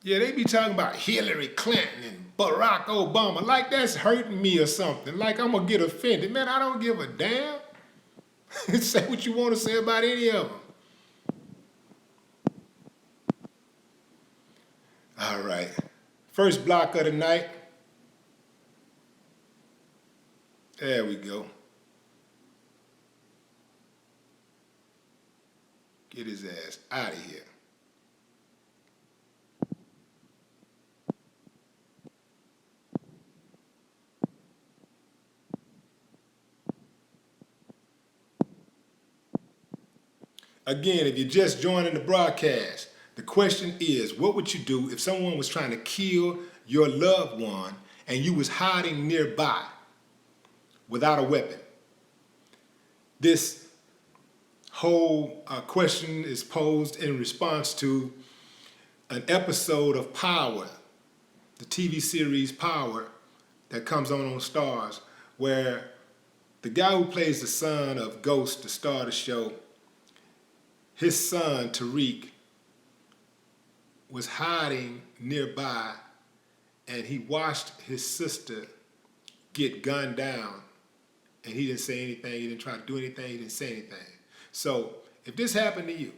Yeah, they be talking about Hillary Clinton and Barack Obama like that's hurting me or something, like I'm gonna get offended. Man, I don't give a damn. Say what you want to say about any of them. All right, first block of the night. There we go. Get his ass out of here. Again, if you're just joining the broadcast, the question is, what would you do if someone was trying to kill your loved one and you was hiding nearby without a weapon? This whole question is posed in response to an episode of Power, the TV series Power that comes on Starz, where the guy who plays the son of Ghost, the star of the show, his son, Tariq, was hiding nearby and he watched his sister get gunned down and he didn't say anything, he didn't try to do anything, he didn't say anything. So if this happened to you,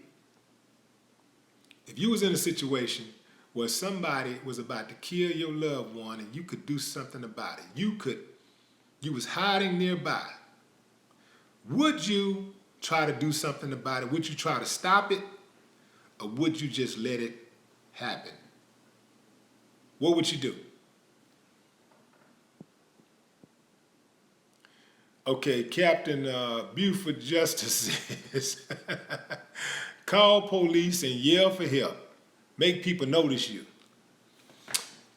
if you was in a situation where somebody was about to kill your loved one and you could do something about it, you was hiding nearby, would you try to do something about it? Would you try to stop it? Or would you just let it happen? What would you do? Okay, Captain Buford Justice says, call police and yell for help. Make people notice you.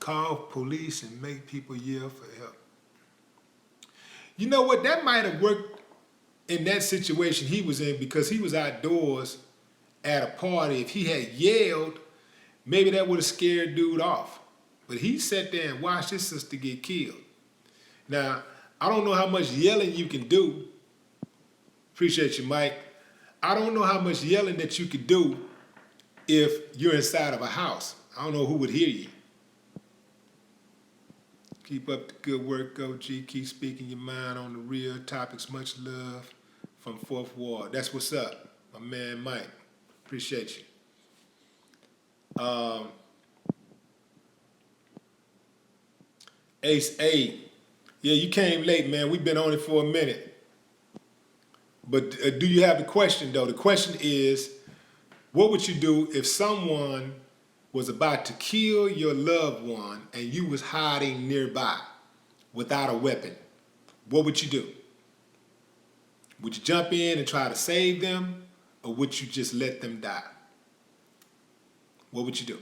Call police and make people yell for help. You know what? That might have worked in that situation he was in because he was outdoors at a party. If he had yelled, maybe that would have scared dude off. But he sat there and watched his sister get killed. Now, I don't know how much yelling you can do. Appreciate you, Mike. I don't know how much yelling that you could do if you're inside of a house. I don't know who would hear you. Keep up the good work, OG. Keep speaking your mind on the real topics. Much love from Fourth Ward. That's what's up, my man Mike. Appreciate you. Ace A. Yeah, you came late, man. We've been on it for a minute. But do you have the question, though? The question is, what would you do if someone was about to kill your loved one and you was hiding nearby without a weapon? What would you do? Would you jump in and try to save them, or would you just let them die? What would you do?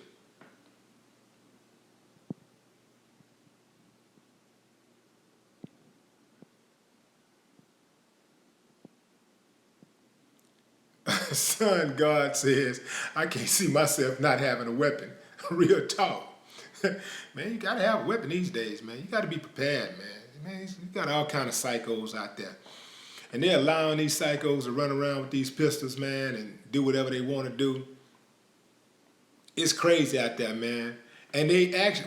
Son, God says, I can't see myself not having a weapon. Real talk. Man, you gotta have a weapon these days, man. You gotta be prepared, man. You got all kind of psychos out there. And they're allowing these psychos to run around with these pistols, man, and do whatever they want to do. It's crazy out there, man. And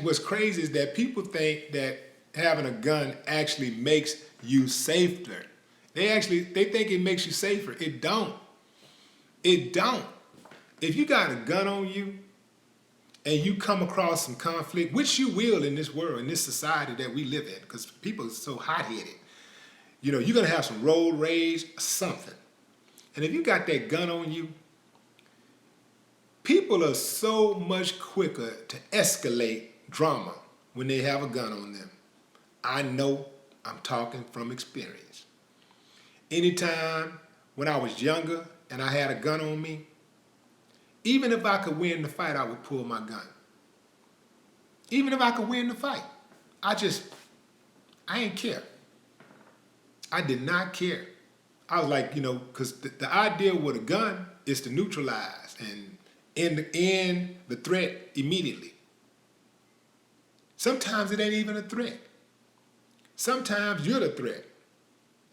what's crazy is that people think that having a gun actually makes you safer. They think it makes you safer. It don't. It don't. If you got a gun on you and you come across some conflict, which you will in this world, in this society that we live in, because people are so hot-headed, you know, you're going to have some road rage or something. And if you got that gun on you, people are so much quicker to escalate drama when they have a gun on them. I know, I'm talking from experience. Anytime when I was younger and I had a gun on me, even if I could win the fight, I would pull my gun. Even if I could win the fight, I ain't care. I did not care. I was like, you know, because the idea with a gun is to neutralize and end the threat immediately. Sometimes it ain't even a threat. Sometimes you're the threat.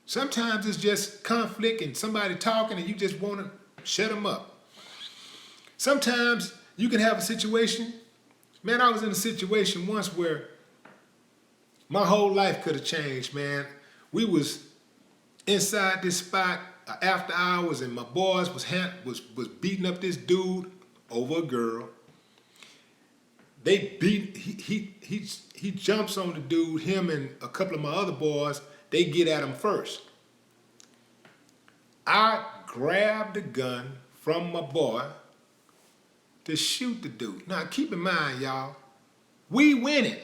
Sometimes it's just conflict and somebody talking and you just want to shut them up. Sometimes you can have a situation. Man, I was in a situation once where my whole life could have changed, man. We was inside this spot after hours and my boys was beating up this dude over a girl. He jumps on the dude, him and a couple of my other boys, they get at him first. I grabbed the gun from my boy to shoot the dude. Now keep in mind, y'all, we winning.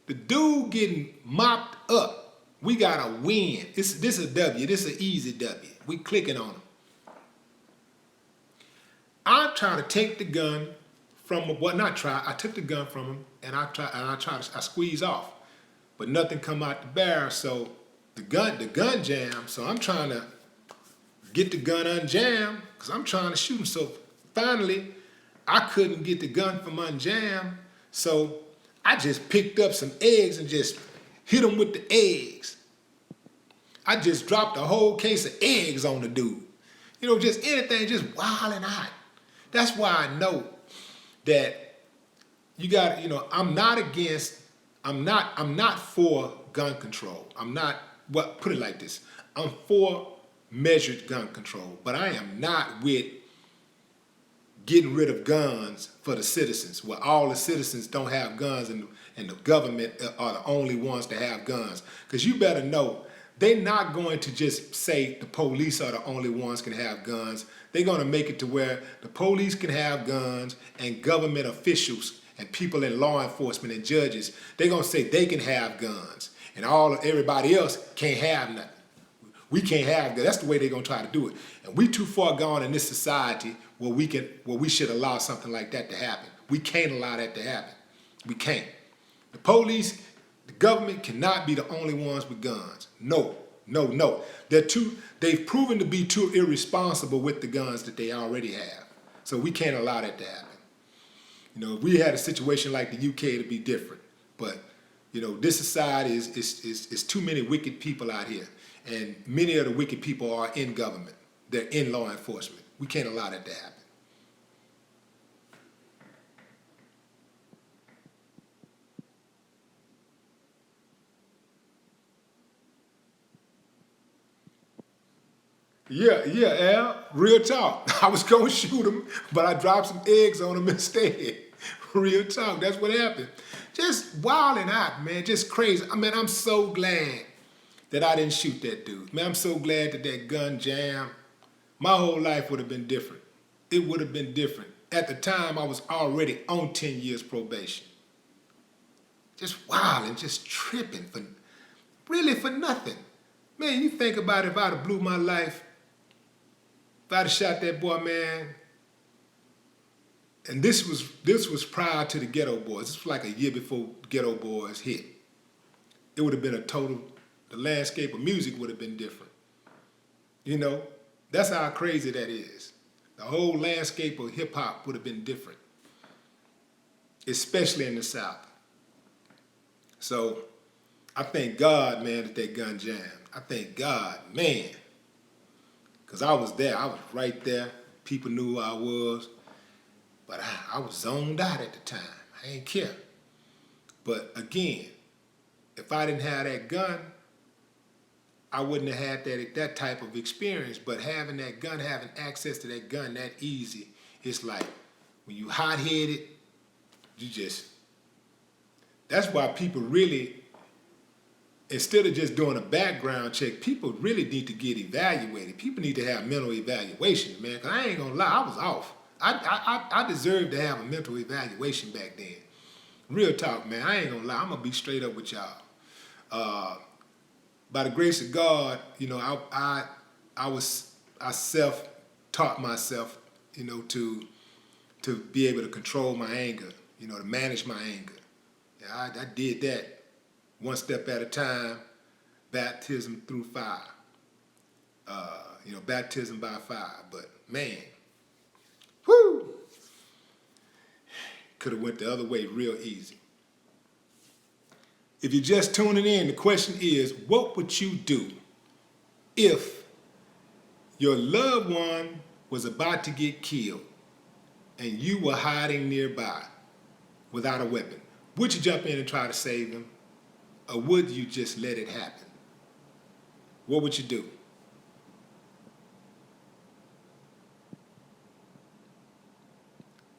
The dude getting mopped up. We got a win. This is a W. This is an easy W. We clicking on him. I try to take the gun from him. Well, not try. I took the gun from him and I squeeze off, but nothing come out the barrel. So the gun jammed. So I'm trying to get the gun unjammed because I'm trying to shoot him. So finally, I couldn't get the gun from unjammed. So I just picked up some eggs and just hit him with the eggs. I just dropped a whole case of eggs on the dude. You know, just anything, just wilding out. That's why I know that you got, you know, I'm not for gun control. Put it like this. I'm for measured gun control, but I am not with getting rid of guns for the citizens, where all the citizens don't have guns and the government are the only ones to have guns. Because you better know, they're not going to just say the police are the only ones can have guns. They're going to make it to where the police can have guns and government officials and people in law enforcement and judges, they're gonna say they can have guns, and everybody else can't have nothing. We can't have guns. That's the way they're gonna try to do it. And we too far gone in this society where we should allow something like that to happen. We can't allow that to happen. We can't. The police, the government cannot be the only ones with guns. No, no, no. They've proven to be too irresponsible with the guns that they already have. So we can't allow that to happen. You know, if we had a situation like the UK, it'd be different. But, you know, this society is too many wicked people out here. And many of the wicked people are in government. They're in law enforcement. We can't allow that to happen. Yeah, Al, real talk. I was gonna shoot him, but I dropped some eggs on him instead. Real talk, that's what happened. Just wilding out, man, just crazy. I mean, I'm so glad that I didn't shoot that dude. Man, I'm so glad that that gun jammed. My whole life would have been different. It would have been different. At the time, I was already on 10 years probation. Just wilding, just tripping for nothing. Man, you think about it, if I'd have blew my life, if I'd have shot that boy, man, and this was prior to the Ghetto Boys. This was like a year before Ghetto Boys hit. It would have been the landscape of music would have been different. You know, that's how crazy that is. The whole landscape of hip hop would have been different, especially in the South. So I thank God, man, that gun jammed. I thank God, man, because I was there. I was right there. People knew who I was. But I was zoned out at the time. I didn't care. But again, if I didn't have that gun, I wouldn't have had that type of experience. But having that gun, having access to that gun that easy, it's like when you hot-headed, that's why people really, instead of just doing a background check, people really need to get evaluated. People need to have mental evaluation, man, because I ain't gonna lie, I was off. I deserved to have a mental evaluation back then. Real talk, man. I ain't gonna lie. I'm gonna be straight up with y'all. By the grace of God, you know, I self-taught myself, you know, to be able to control my anger, you know, to manage my anger. Yeah, I did that one step at a time. Baptism through fire. You know, baptism by fire. But man. Woo! Could have went the other way real easy. If you're just tuning in, the question is, what would you do if your loved one was about to get killed and you were hiding nearby without a weapon? Would you jump in and try to save them, or would you just let it happen? What would you do?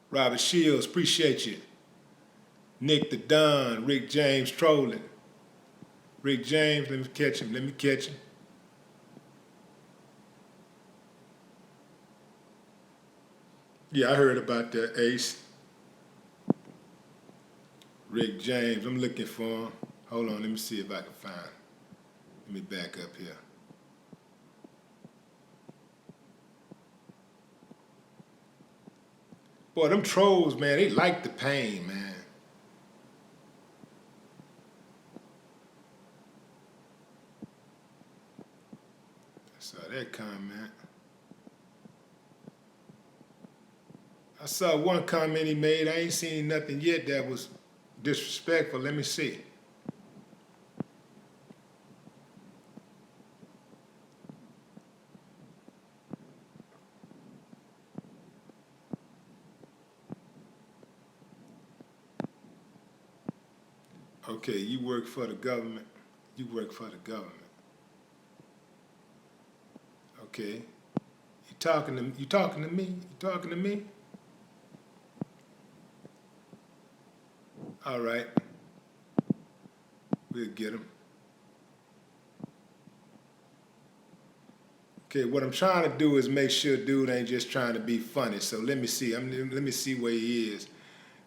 Robert Shields, appreciate you. Nick the Don, Rick James trolling. Rick James, let me catch him. Yeah, I heard about that, Ace. Rick James, I'm looking for him. Hold on, let me see if I can find him. Let me back up here. Boy, them trolls, man, they like the pain, man. I saw that comment. I saw one comment he made. I ain't seen nothing yet that was disrespectful. Let me see. Okay, you work for the government. You work for the government. Okay. You talking to me? You talking to me? All right. We'll get him. Okay, what I'm trying to do is make sure dude ain't just trying to be funny. So let me see. Let me see where he is.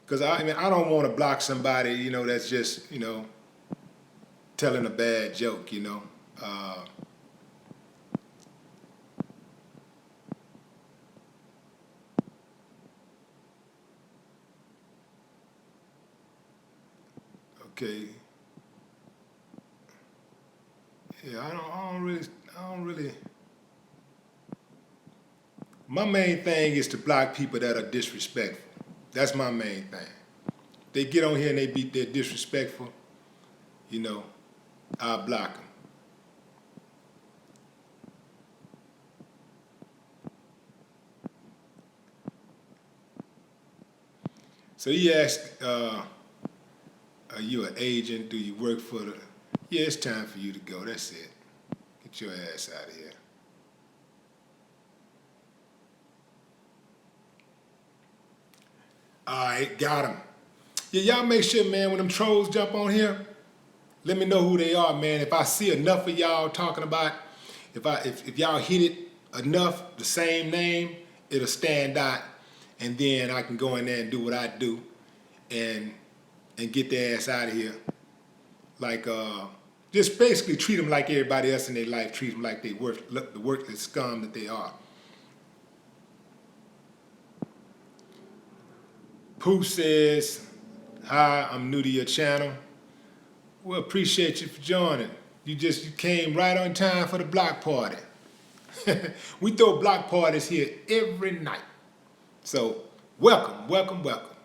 Because I don't want to block somebody, that's just, telling a bad joke, Okay. Yeah, I don't really. My main thing is to block people that are disrespectful. That's my main thing. They get on here and they're disrespectful, you know, I'll block them. So he asked, are you an agent? Do you work for the... Yeah, it's time for you to go. That's it. Get your ass out of here. All right, got him. Yeah, y'all make sure, man, when them trolls jump on here, let me know who they are, man. If I see enough of y'all talking about, if y'all hit it enough, the same name, it'll stand out, and then I can go in there and do what I do, and get their ass out of here. Like, just basically treat them like everybody else in their life. Treat them like the worthless scum that they are. Pooh says, hi, I'm new to your channel. Well, appreciate you for joining. You came right on time for the block party. We throw block parties here every night. So, welcome, welcome, welcome.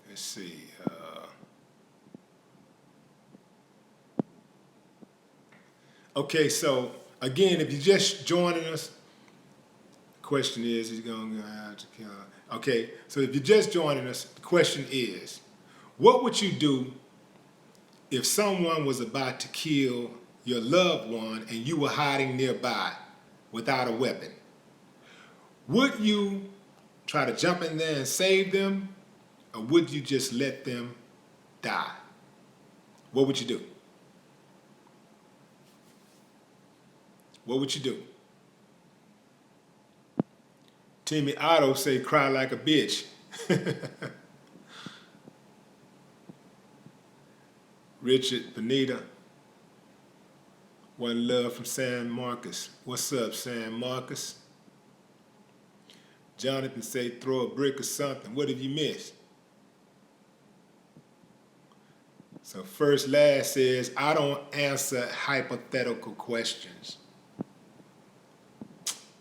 Let's see. Okay, so again, if you're just joining us, question is, he's going to have to kill. Okay, so if you're just joining us, the question is, what would you do if someone was about to kill your loved one and you were hiding nearby without a weapon? Would you try to jump in there and save them, or would you just let them die? What would you do? What would you do? Timmy Otto say, cry like a bitch. Richard Benita, one love from San Marcos. What's up, San Marcos? Jonathan say, throw a brick or something. What have you missed? So First Last says, I don't answer hypothetical questions.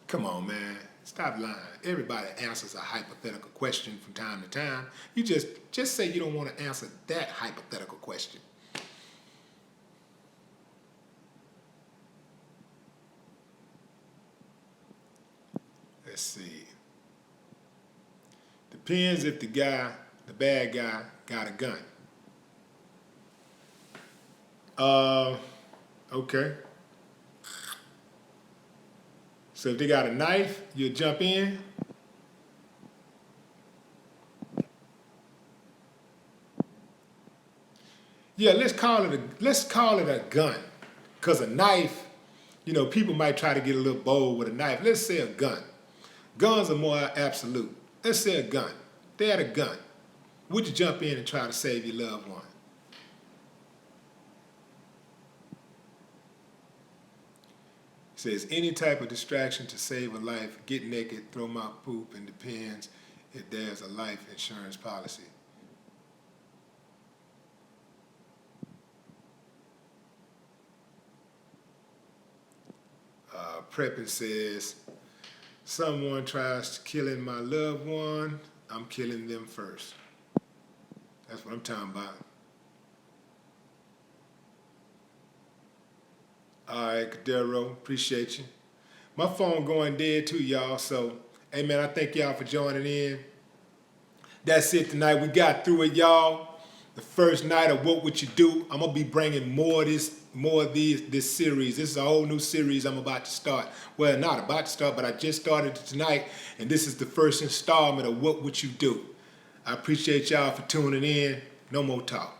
Come on, man. Stop lying. Everybody answers a hypothetical question from time to time. You just say you don't want to answer that hypothetical question. Let's see. Depends if the bad guy, got a gun. Okay. So if they got a knife, you'll jump in. Yeah, let's call it a gun. Because a knife, people might try to get a little bold with a knife. Let's say a gun. Guns are more absolute. Let's say a gun. They had a gun. Would you jump in and try to save your loved one? It says, any type of distraction to save a life, get naked, throw my poop, and depends if there's a life insurance policy. Prepping says, someone tries killing my loved one, I'm killing them first. That's what I'm talking about. All right, Cadero, appreciate you. My phone going dead too, y'all, so, hey man, I thank y'all for joining in. That's it tonight. We got through it, y'all. The first night of What Would You Do? I'm gonna be bringing more of this series. This is a whole new series I'm about to start. Well, not about to start, but I just started it tonight, and this is the first installment of What Would You Do? I appreciate y'all for tuning in. No more talk.